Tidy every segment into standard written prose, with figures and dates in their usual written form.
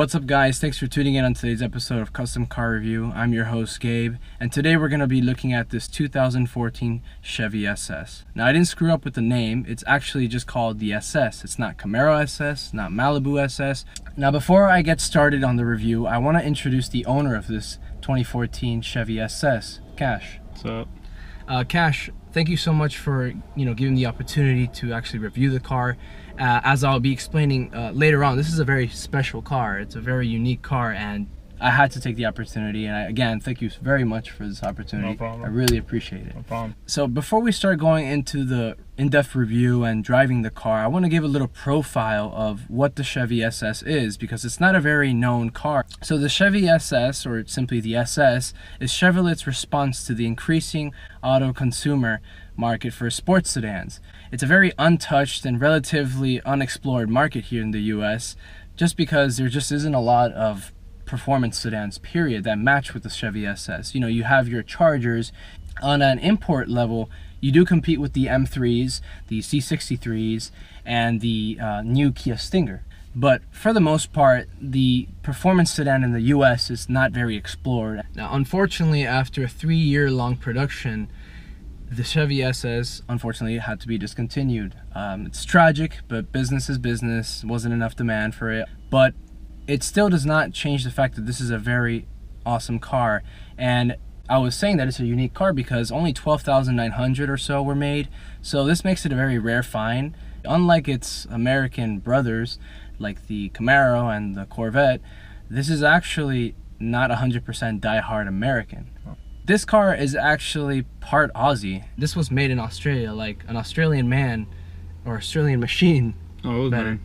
What's up guys, thanks for tuning in on today's episode of Custom Car Review. I'm your host Gabe, and today we're going to be looking at this 2014 Chevy SS. Now I didn't screw up with the name, it's actually just called the SS. It's not Camaro SS, not Malibu SS. Now before I get started on the review, I want to introduce the owner of this 2014 Chevy SS, Cash. What's up? Cash, thank you so much for giving the opportunity to actually review the car. As I'll be explaining later on, this is a very special car. It's a very unique car, and I had to take the opportunity. And again, thank you very much for this opportunity. No problem. I really appreciate it. No problem. So before we start going into the in-depth review and driving the car, I want to give a little profile of what the Chevy SS is, because it's not a very known car. So the Chevy SS, or simply the SS, is Chevrolet's response to the increasing auto consumer market for sports sedans. It's a very untouched and relatively unexplored market here in the US, just because there just isn't a lot of performance sedans period that match with the Chevy SS. You have your Chargers. On an import level, you do compete with the M3s, the C63s, and the new Kia Stinger. But for the most part, the performance sedan in the US is not very explored. Now, unfortunately, after a 3-year-long production, the Chevy SS unfortunately had to be discontinued. It's tragic, but business is business. Wasn't enough demand for it, but it still does not change the fact that this is a very awesome car. And I was saying that it's a unique car because only 12,900 or so were made, so this makes it a very rare find. Unlike its American brothers like the Camaro and the Corvette, this is actually not 100% die-hard American. This car is actually part Aussie. This was made in Australia, like an Australian man or Australian machine. Oh, it was better. man.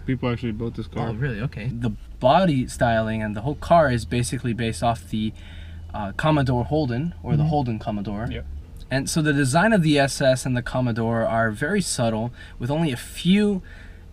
People actually built this car. Oh, really? Okay. The body styling and the whole car is basically based off the Commodore Holden, or the Holden Commodore. Yep. And so the design of the SS and the Commodore are very subtle, with only a few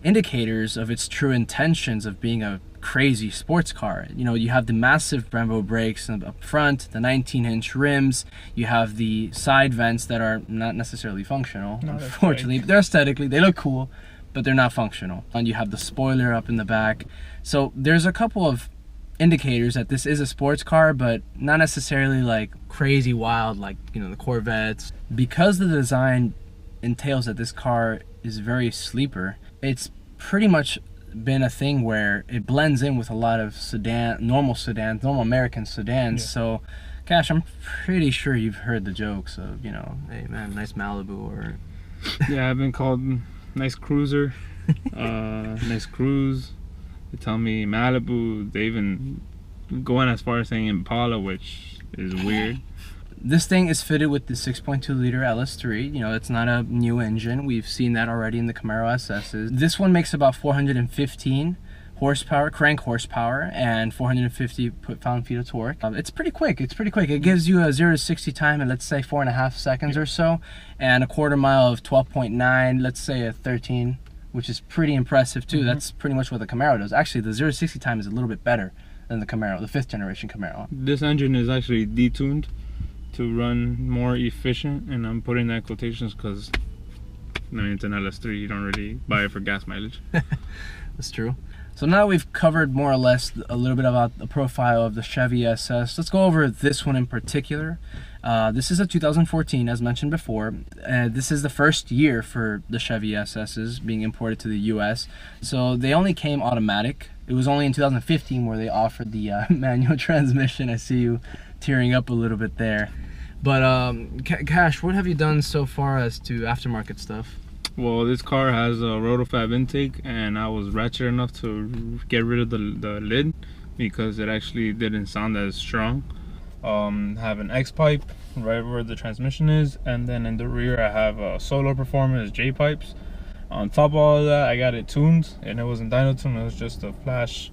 indicators of its true intentions of being a crazy sports car. You have the massive Brembo brakes up front, the 19-inch rims, you have the side vents that are not necessarily functional, unfortunately. They're aesthetically, they look cool, but they're not functional. And you have the spoiler up in the back. So there's a couple of indicators that this is a sports car, but not necessarily like crazy wild like the Corvettes. Because the design entails that this car is very sleeper, it's pretty much been a thing where it blends in with a lot of normal American sedans. Yeah. So Cash, I'm pretty sure you've heard the jokes of hey man, nice Malibu, or yeah, I've been called nice cruiser, nice cruise. They tell me Malibu. They even going as far as saying Impala, which is weird. This thing is fitted with the 6.2 liter LS3. It's not a new engine. We've seen that already in the Camaro SS's. This one makes about 415 horsepower, crank horsepower, and 450 pound-feet of torque. It's pretty quick. It gives you a 0 to 60 time in, let's say, 4.5 seconds or so, and a quarter mile of 12.9, let's say a 13, which is pretty impressive too. That's pretty much what the Camaro does. Actually, the 0 to 60 time is a little bit better than the Camaro, the 5th generation Camaro. This engine is actually detuned to run more efficient, and I'm putting that in quotations because it's an LS3. You don't really buy it for gas mileage. That's true. So now we've covered more or less a little bit about the profile of the Chevy SS. Let's go over this one in particular. This is a 2014, as mentioned before. This is the first year for the Chevy SS's being imported to the US. So they only came automatic. It was only in 2015 where they offered the manual transmission. I see you tearing up a little bit there. But Cash, what have you done so far as to aftermarket stuff? Well, this car has a rotofab intake, and I was ratchet enough to get rid of the lid because it actually didn't sound as strong. Have an X pipe right where the transmission is, and then in the rear I have a Solo Performance J pipes. On top of all of that, I got it tuned, and it wasn't dyno tuned, it was just a flash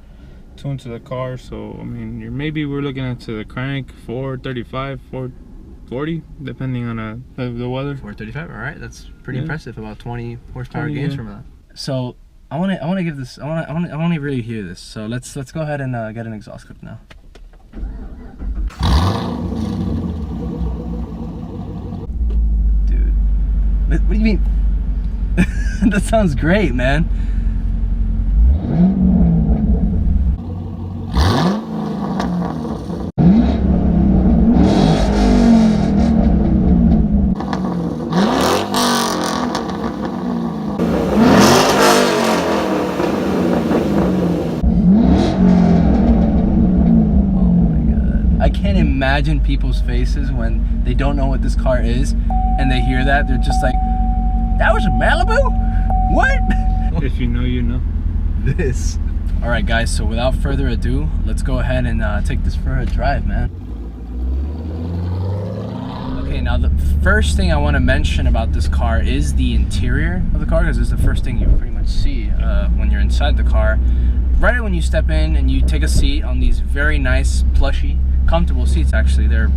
tune to the car. So I mean, maybe we're looking at the crank 435, 440, depending on the weather. 435, all right, that's pretty impressive. About 20 horsepower gains from that. So I want to give this. I want to really hear this. So let's go ahead and get an exhaust clip now. Dude, what do you mean? That sounds great, man. I can't imagine people's faces when they don't know what this car is and they hear that. They're just like, that was a Malibu? What? If you know, you know. This. All right, guys, so without further ado, let's go ahead and take this for a drive, man. Okay, now the first thing I want to mention about this car is the interior of the car, because it's the first thing you pretty much see when you're inside the car. Right when you step in and you take a seat on these very nice, plushy, comfortable seats. Actually, they're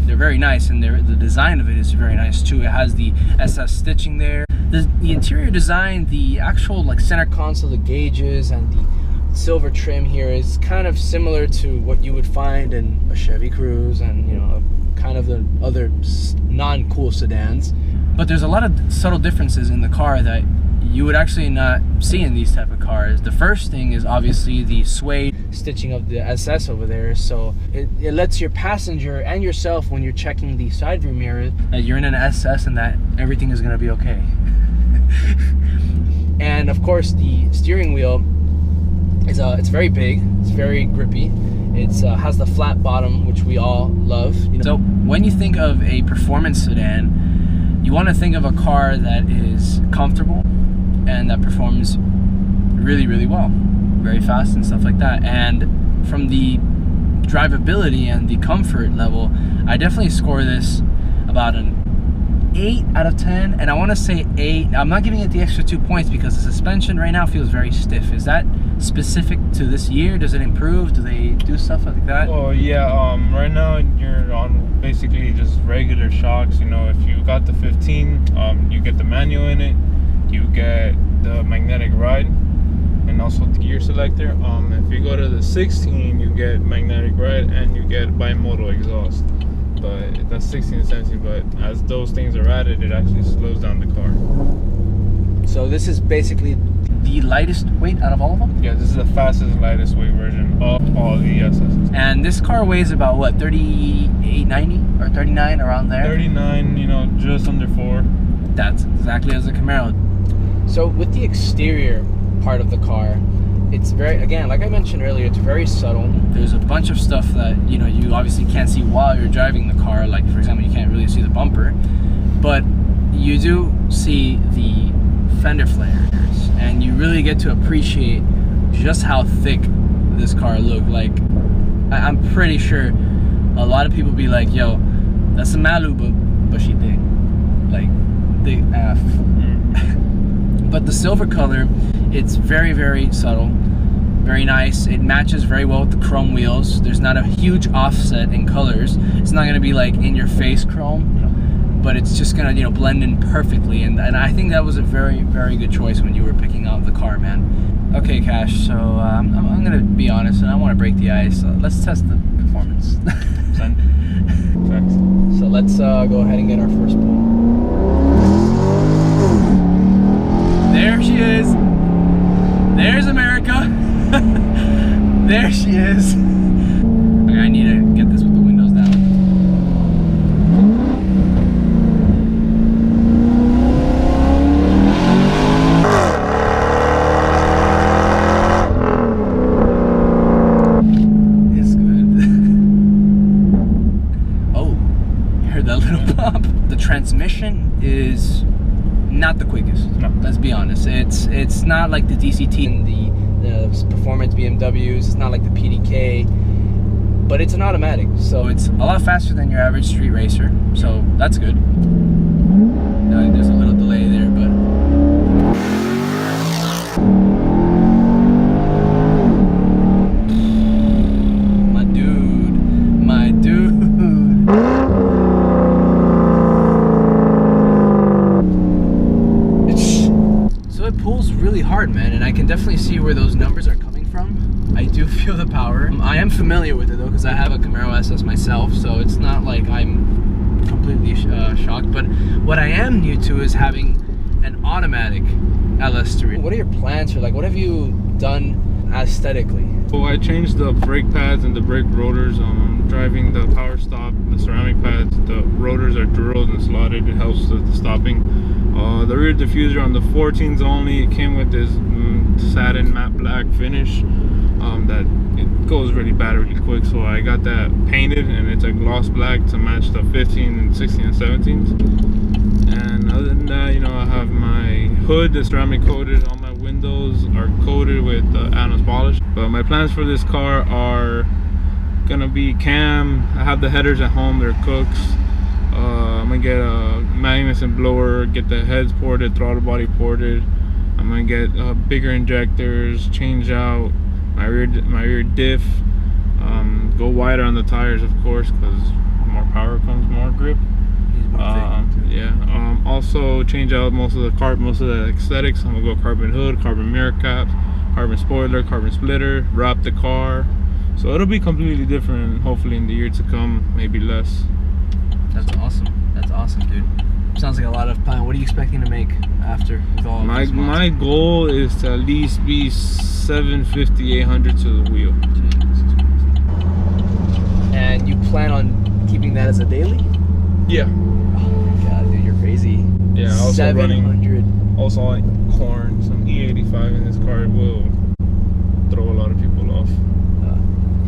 very nice, and the design of it is very nice too. It has the SS stitching there. The interior design, the actual like center console, the gauges, and the silver trim here is kind of similar to what you would find in a Chevy Cruze and, you know, kind of the other non-cool sedans. But there's a lot of subtle differences in the car that you would actually not see in these type of cars. The first thing is obviously the suede stitching of the SS over there, so it lets your passenger and yourself, when you're checking the side view mirror, that you're in an SS and that everything is going to be okay. And of course the steering wheel is it's very big, it's very grippy. It has the flat bottom, which we all love. You know? So when you think of a performance sedan, you want to think of a car that is comfortable and that performs really, really well, very fast and stuff like that. And from the drivability and the comfort level, I definitely score this about an 8 out of 10, and I want to say 8. I'm not giving it the extra 2 points because the suspension right now feels very stiff. Is that specific to this year? Does it improve? Do they do stuff like that? Well, yeah, right now you're on basically just regular shocks. You know, if you got the 15, you get the manual in it, you get the magnetic ride, and also the gear selector. If you go to the 16, you get magnetic ride and you get bimodal exhaust. But that's 16 and 17, but as those things are added, it actually slows down the car. So this is basically the lightest weight out of all of them? Yeah, this is the fastest, lightest weight version of all the SSs. And this car weighs about what, 3890 or 39, around there? 39, you know, just under 4. That's exactly as a Camaro. So with the exterior part of the car, it's very, again, like I mentioned earlier, it's very subtle. There's a bunch of stuff that, you know, you obviously can't see while you're driving the car. Like, for example, you can't really see the bumper, but you do see the fender flares, and you really get to appreciate just how thick this car looked. Like, I'm pretty sure a lot of people be like, yo, that's a Malibu, but she thick. Like, thick AF. But the silver color, it's very, very subtle, very nice. It matches very well with the chrome wheels. There's not a huge offset in colors. It's not gonna be like in your face chrome, but it's just gonna, you know, blend in perfectly. And I think that was a very, very good choice when you were picking out the car, man. Okay, Cash, so I'm gonna be honest and I wanna break the ice. Let's test the performance. So let's go ahead and get our first pull. There she is. There's America. There she is. Okay, I need to get this with the windows down. It's good. Oh, you heard that little pop? The transmission is not the quickest. No. Let's be honest. It's not like the DCT and the performance BMWs. It's not like the PDK, but it's an automatic, so it's a lot faster than your average street racer. So that's good. There's a little delay there, but my dude. It pulls really hard, man, and I can definitely see where those numbers are coming from. I do feel the power. I am familiar with it though, because I have a Camaro SS myself, so it's not like I'm completely shocked. But what I am new to is having an automatic LS3. What are your plans for, like, what have you done aesthetically? Well, I changed the brake pads and the brake rotors. I'm driving the power stop, the ceramic pads. The rotors are drilled and slotted. It helps with the stopping. The rear diffuser on the 14s only, it came with this satin matte black finish that goes really bad really quick. So I got that painted, and it's a gloss black to match the 15 and 16 and 17s. And other than that, you know, I have my hood that's ceramic coated. All my windows are coated with Adams polish. But my plans for this car are gonna be cam. I have the headers at home, they're cooks. I'm gonna get a magnets and blower, get the heads ported, throttle body ported. I'm gonna get bigger injectors, change out my rear diff, go wider on the tires, of course, because more power comes more grip. Yeah. Also change out most of the aesthetics. I'm gonna go carbon hood, carbon mirror caps, carbon spoiler, carbon splitter, wrap the car. So it'll be completely different, hopefully in the year to come, maybe less. That's awesome. That's awesome, dude. Sounds like a lot of fun. What are you expecting to make after with all of this? My goal is to at least be 750, 800 to the wheel. And you plan on keeping that as a daily? Yeah. Oh my god, dude, you're crazy. Yeah, also 700. running. Also like corn, some E85 in this car will throw a lot of people off.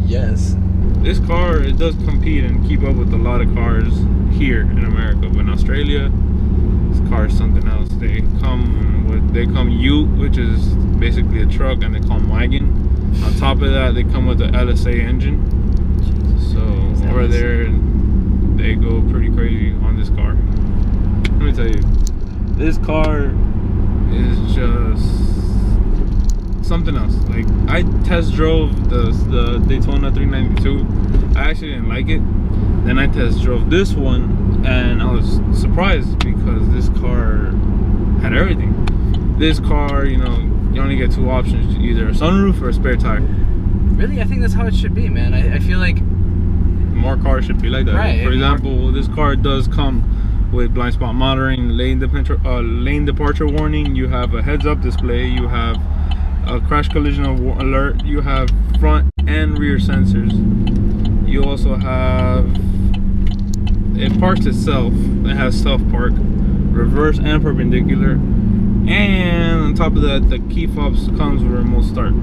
Yes. This car, it does compete and keep up with a lot of cars here in America, but in Australia, this car is something else. They come ute, which is basically a truck, and they come wagon. On top of that, they come with the LSA engine. So over there, they go pretty crazy on this car. Let me tell you, this car is just something else. Like, I test drove the Daytona 392. I actually didn't like it. Then I test drove this one, and I was surprised because this car had everything. This car, you know, you only get two options, either a sunroof or a spare tire. Really, I think that's how it should be, man. I feel like more cars should be like that. Right. For example, this car does come with blind spot monitoring, lane departure warning. You have a heads-up display. You have a crash collision alert. You have front and rear sensors. You also have, it parks itself. It has self-park, reverse and perpendicular. And on top of that, the key fobs comes with remote start.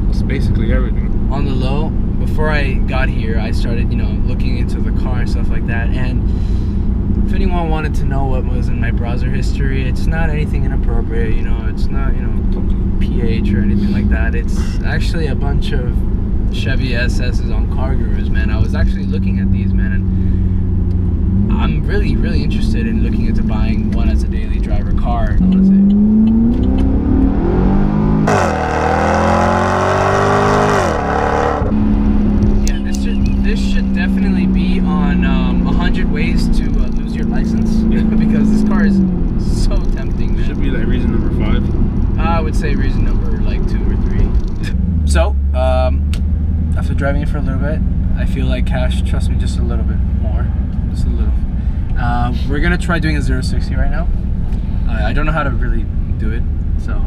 It's basically everything. On the low, before I got here, I started, you know, looking into the car and stuff like that. And if anyone wanted to know what was in my browser history, it's not anything inappropriate, you know, it's not, you know, PH or anything like that. It's actually a bunch of Chevy SS's on Car Gurus, man. I was actually looking at these, man, and I'm really, really interested in looking into buying one as a daily driver car, I want to say. This should definitely be on 100 ways to lose your license, because this car is so tempting, man. Should be like reason number 5. I would say reason number like 2 or 3. So, after driving it for a little bit, I feel like Cash trusts me just a little bit more, just a little. We're gonna try doing a 0-60 right now. I don't know how to really do it, so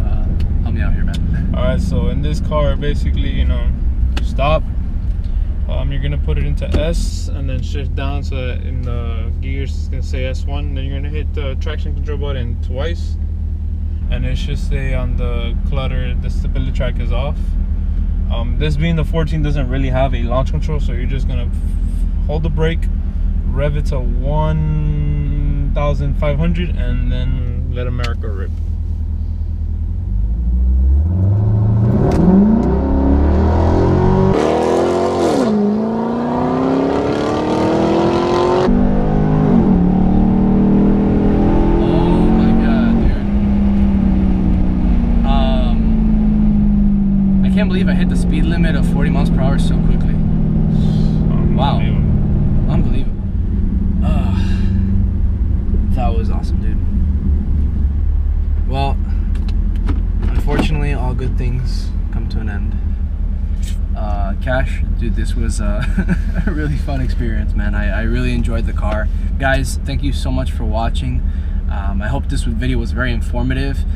help me out here, man. All right, so in this car, basically, you know, stop. You're gonna put it into S and then shift down so that in the gears it's gonna say S1. Then you're gonna hit the traction control button twice, and it should say on the clutter the stability track is off. This being the 14 doesn't really have a launch control, so you're just gonna hold the brake, rev it to 1,500, and then let America rip. I can't believe I hit the speed limit of 40 miles per hour so quickly. Wow. Unbelievable. That was awesome, dude. Well, unfortunately, all good things come to an end. Cash, dude, this was a really fun experience, man. I really enjoyed the car. Guys, thank you so much for watching. I hope this video was very informative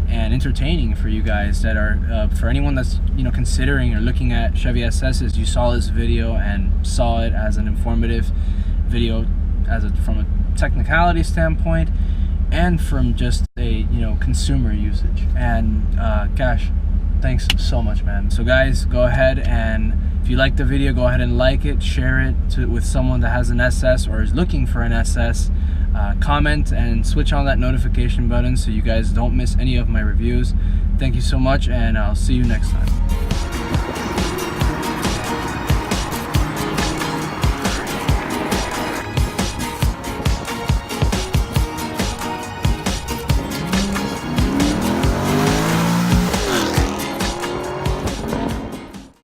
and entertaining for you guys that are for anyone that's, you know, considering or looking at Chevy SS's. You saw this video and saw it as an informative video, from a technicality standpoint and from just a, you know, consumer usage. And Cash, thanks so much, man. So guys, go ahead, and if If you like the video, go ahead and like it, share it with someone that has an SS or is looking for an SS. Comment and switch on that notification button so you guys don't miss any of my reviews. Thank you so much, and I'll see you next time.